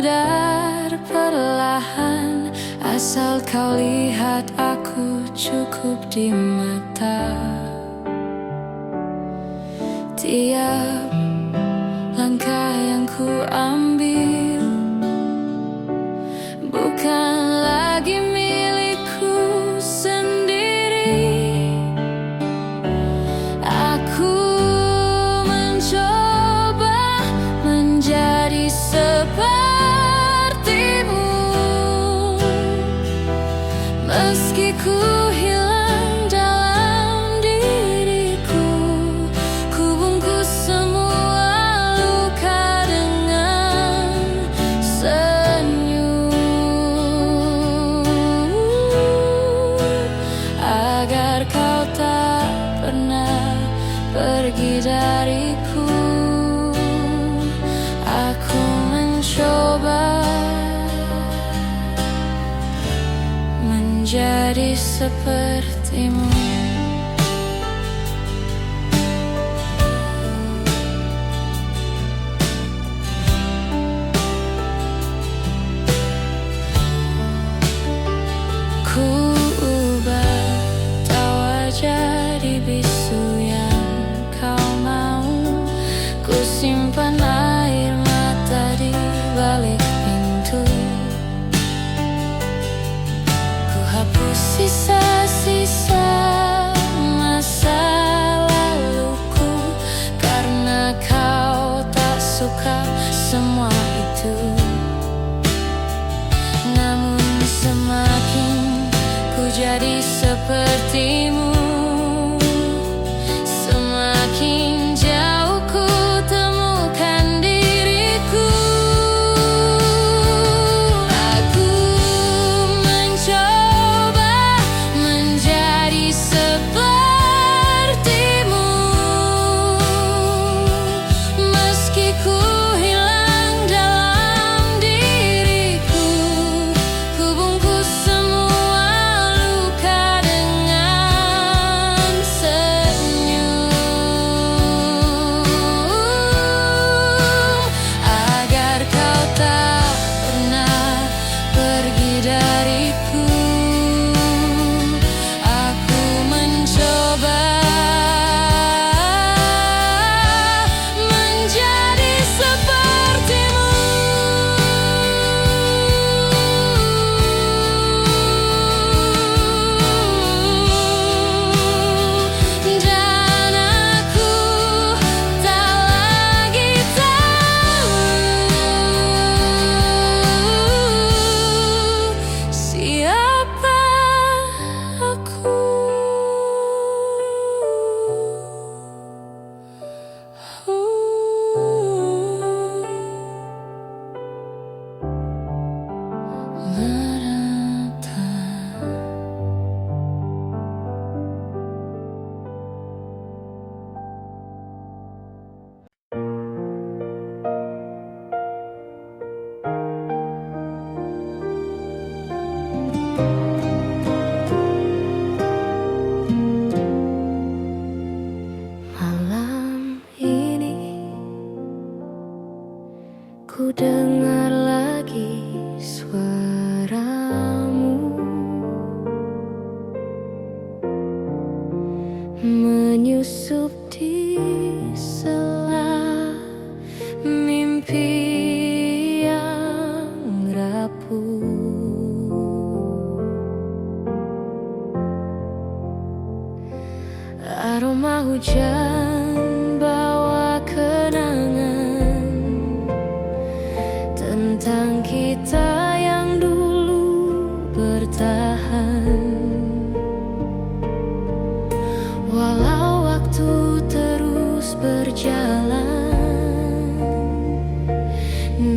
sadar perlahan, asal kau lihat aku cukup di mata. Tiap langkah yang ku ambil bukan lagi milikku sendiri. Aku mencoba menjadi sepertimu, meski ku hilang dalam diriku. Ku bungkus semua luka dengan senyum, agar kau tak pernah pergi dariku. Aku mencoba menjadi sepertimu. Ku ubah tawa jadi bisu yang kau mau. Ku simpan air mata di balik pintu. Ku hapus sisa-sisa masa laluku, karena kau tak suka semua itu. Namun semakin ku jadi sepertimu, semakin jauh ku temukan diriku. Aku mencoba menjadi sepertimu, meski ku hilang dalam diriku. Ku bungkus semua luka dengan senyum, agar kau tak pernah pergi dariku. Aku mencoba menjadi sepertimu, dan aku tak lagi tahu siapa aku. Menatap malam ini, ku dengar lagi suaramu menyusup di sela mimpi yang rapuh. Aroma hujan bawa kenangan tentang kita yang dulu bertahan. Walau waktu terus berjalan,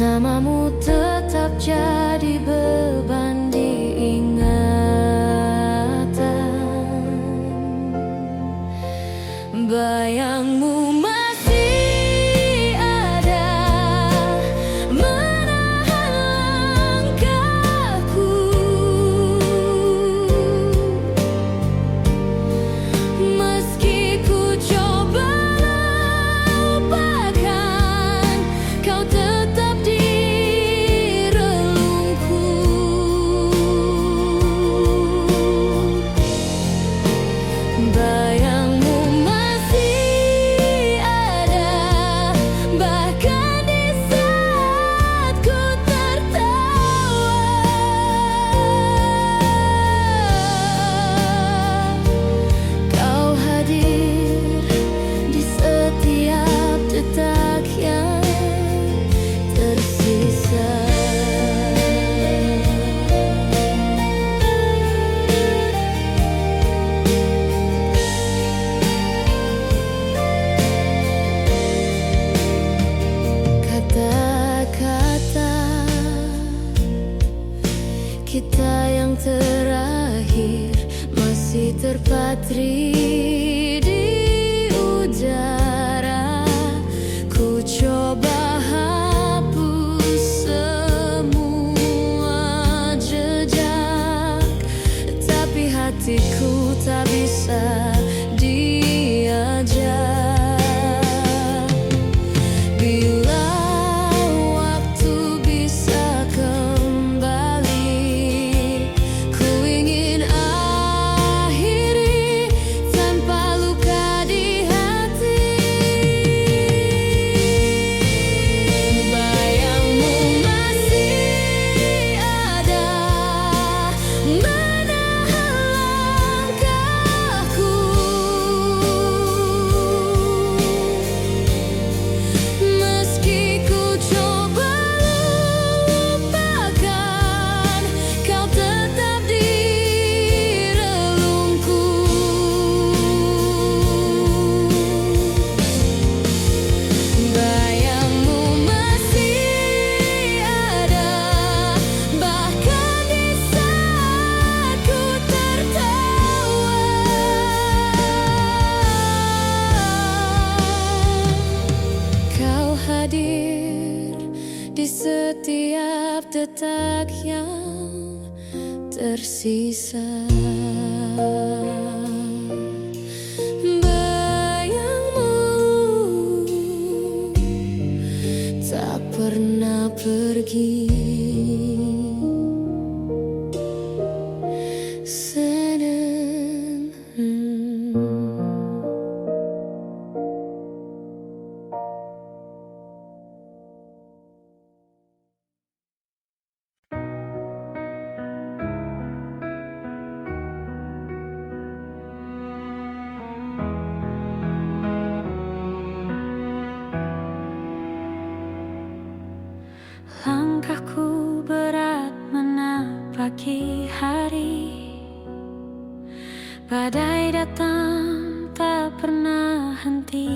namamu tetap jadi beban diingatan. Bayangmu masih ada, menahan langkahku. Meski ku coba lupakan, kau tetap di di setiap detak yang tersisa. Bayangmu tak pernah pergi. Langkahku berat menapaki hari, badai datang tak pernah henti.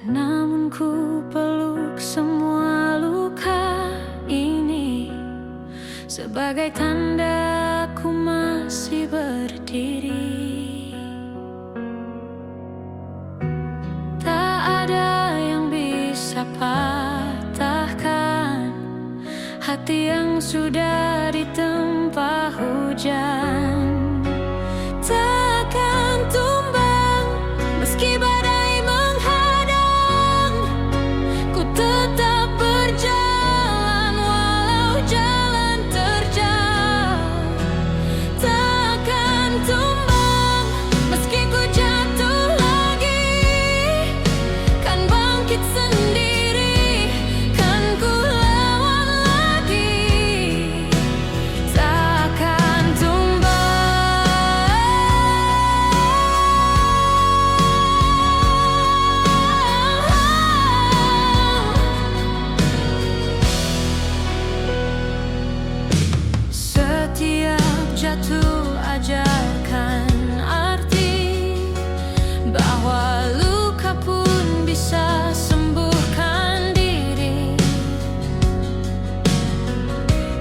Namun ku peluk semua luka ini sebagai tanda ku masih berdiri. Patahkan hati yang sudah ditempa hujan. Takkan tumbang meski badai menghadang. Ku tetap berjalan walau jalan terjal. Takkan tumbang meski ku jatuh lagi. Kan bangkit sendiri. Jatuh ajarkan arti bahwa luka pun bisa sembuhkan diri.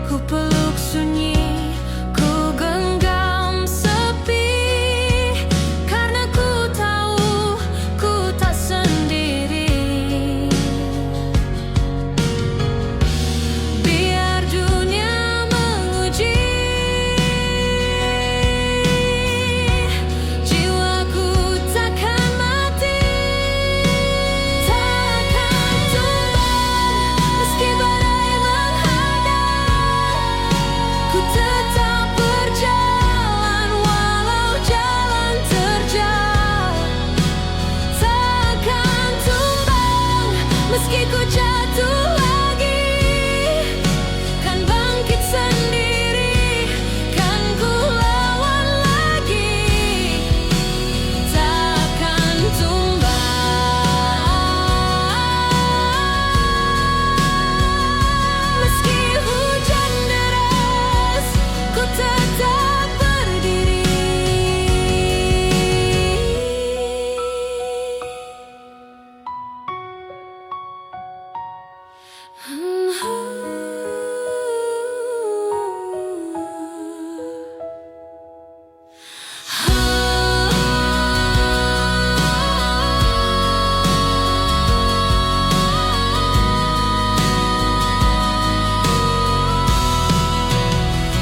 Ku peluk sunyi, ku genggam sepi, karena ku tahu ku tak sendiri. Biar dunia menguji meski ku jatuh lagi, kan bangkit sendiri, kan ku lawan lagi. Takkan tumbang meski hujan deras, ku tetap berdiri.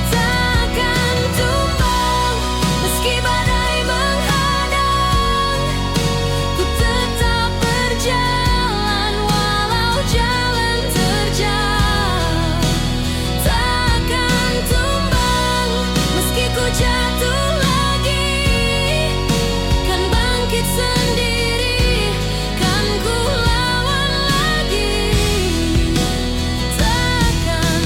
Takkan tumbang meski badai menghadang. Ku tetap berjalan walau jalan terjal. Takkan tumbang meski ku jatuh lagi, kan bangkit sendiri, kan ku lawan lagi. Takkan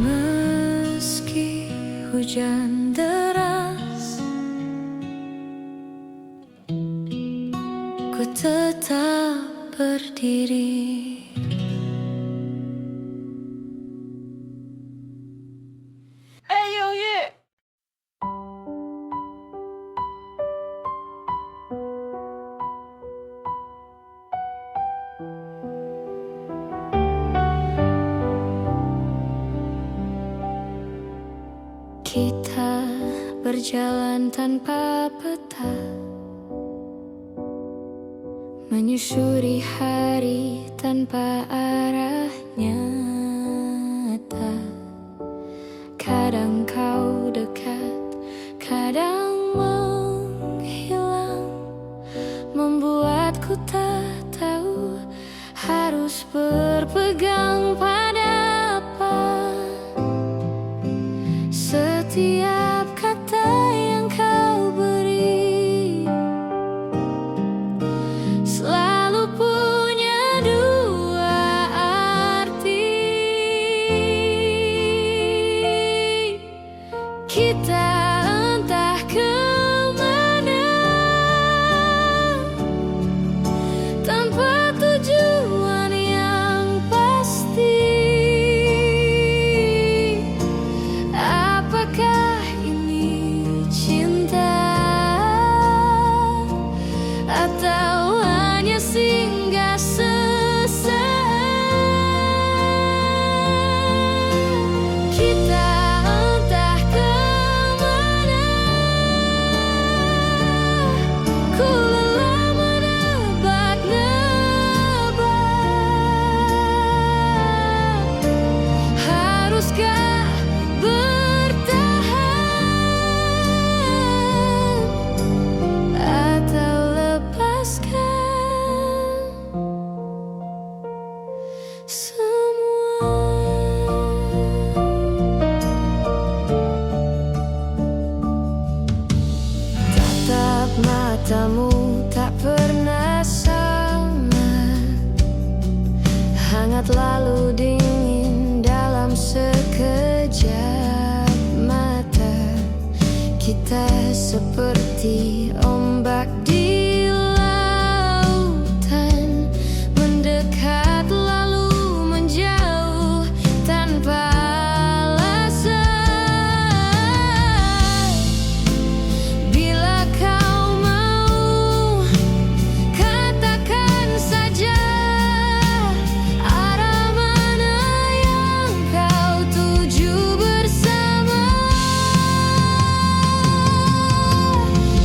meski hujan deras, ku tetap berdiri. Kita berjalan tanpa peta, menyusuri hari tanpa arah nyata. Kadang kau dekat, kadang menghilang, membuatku tak tahu harus berpegang pada apa. Setiap kata yang kau beri selalu punya dua arti. Kita entah kemana tanpa tujuan yang pasti. Apakah ini cinta atau hanya singgah sesaat? Kita entah kemana, ku lelah menebak-nebak. Haruskah bertahan atau lepaskan semua? Tatap matamu tak pernah sama, hangat lalu dingin dalam sekejap mata. Kita seperti ombak di lautan, mendekat lalu menjauh tanpa alasan. Bila kau mau, katakan saja arah mana yang kau tuju bersama.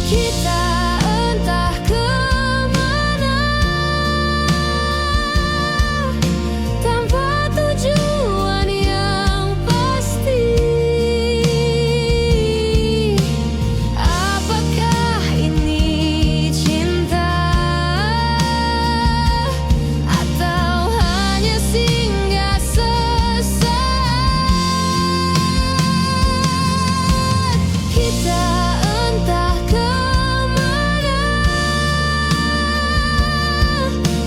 Kita entah kemana tanpa tujuan yang pasti. Apakah ini cinta atau hanya singgah sesaat? Kita entah kemana,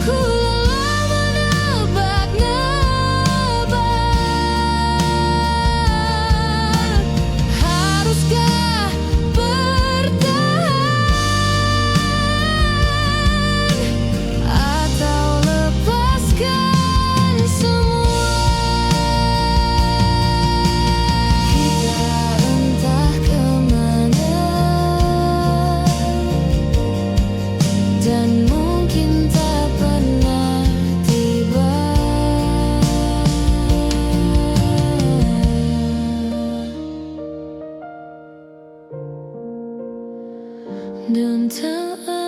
ku lelah menebak-nebak. Haruskah bertahan atau lepaskan semua? Kita entah kemana, dan mungkin tak pernah tiba. Dan tak entah.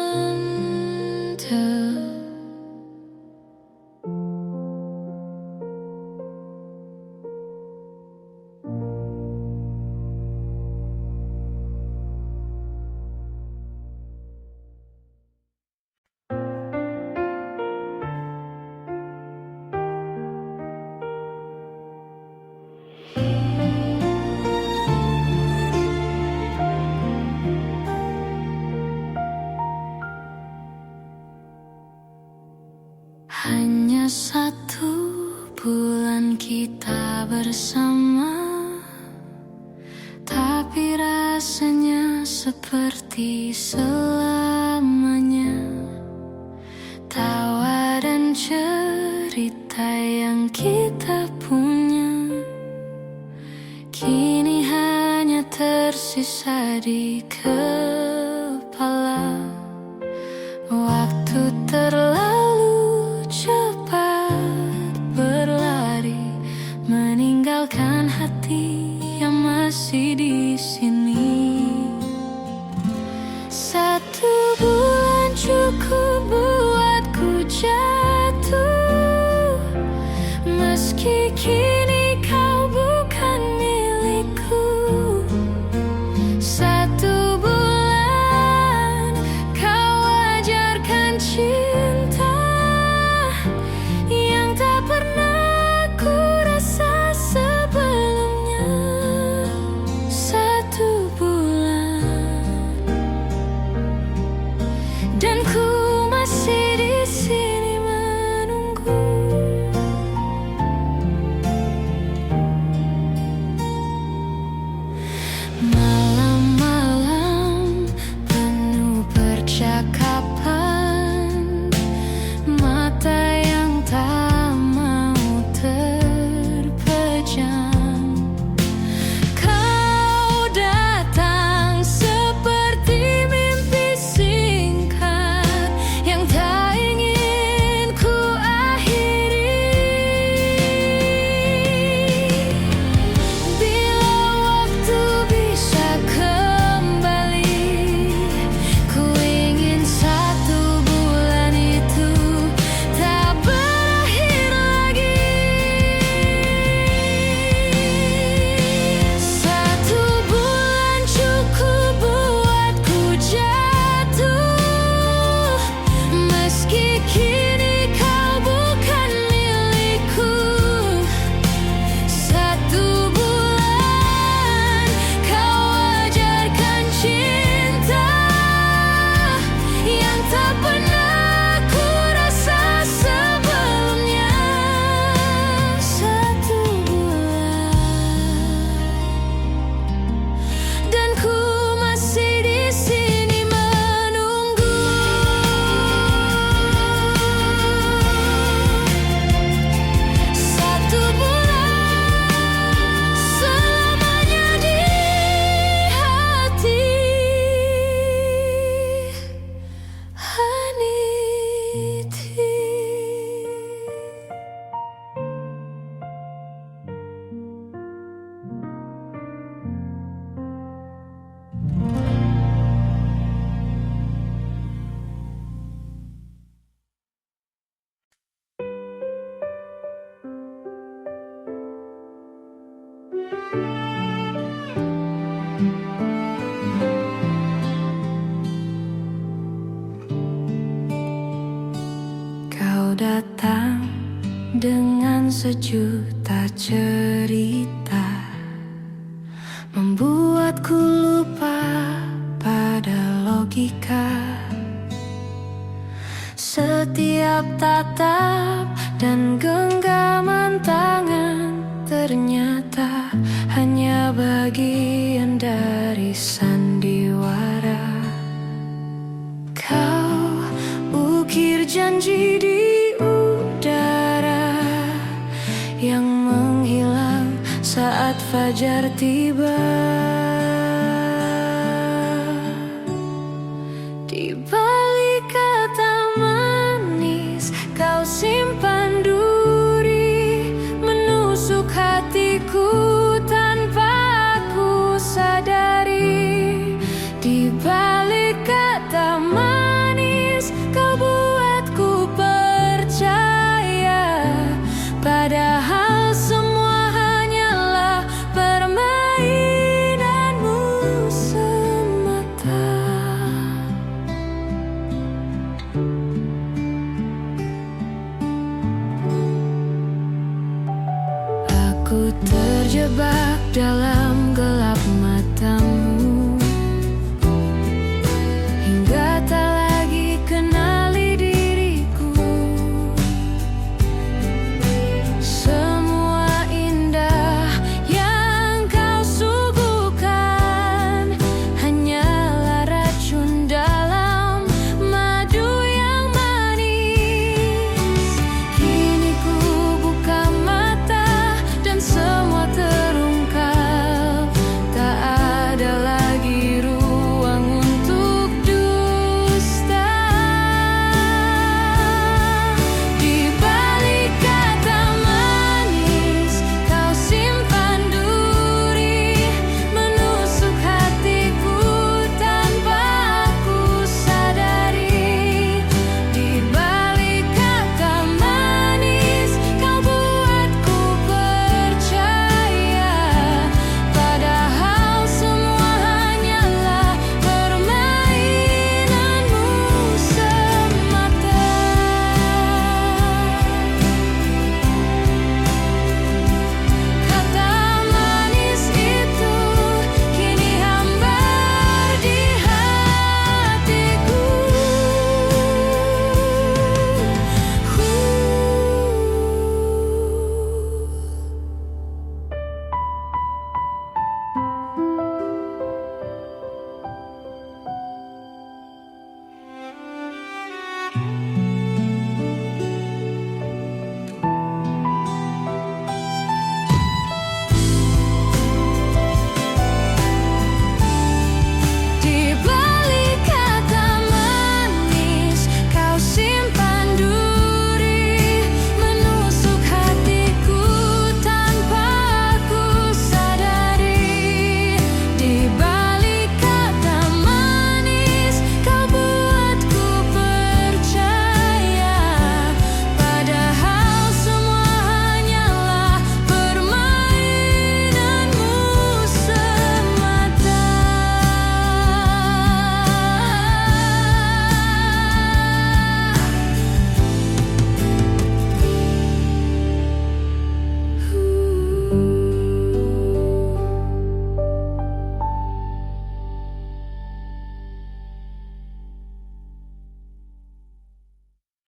Hanya 1 bulan kita bersama, tapi rasanya seperti selamanya. Tawa dan cerita yang kita punya kini hanya tersisa di kepala. Waktu terlalu cepat berlari, meninggalkan hati yang masih di kini kau bukan milikku. Satu bulan kau ajarkan cinta yang tak pernah ku rasa sebelumnya. Satu bulan dan ku masih di sini menunggu. Malam-malam penuh percakapan, mata yang tak mau terpejam. Kau datang seperti mimpi singkat yang tak ingin ku akhiri. Bila waktu bisa kembali, ku ingin satu bulan itu tak berakhir lagi. Satu bulan cukup buatku jatuh, meski kini kau bukan milikku. Satu bulan kau ajarkan cinta yang tak pernah ku rasa sebelumnya. Satu bulan dan ku masih di sini menunggu. Satu bulan selamanya di hati Haniti. Kau datang dengan sejuta cerita, membuatku lupa pada logika. Setiap tatap dan genggaman tangan ternyata hanya bagian dari sandiwara. Kau ukir janji di udara yang menghilang saat fajar tiba. Di balik kata manis kau simpan duri, menusuk hatiku tanpa aku sadari. Di balik kata manis kau buatku percaya, padahal semua hanyalah permainanmu semata. Aku terjebak dalam gelap matamu.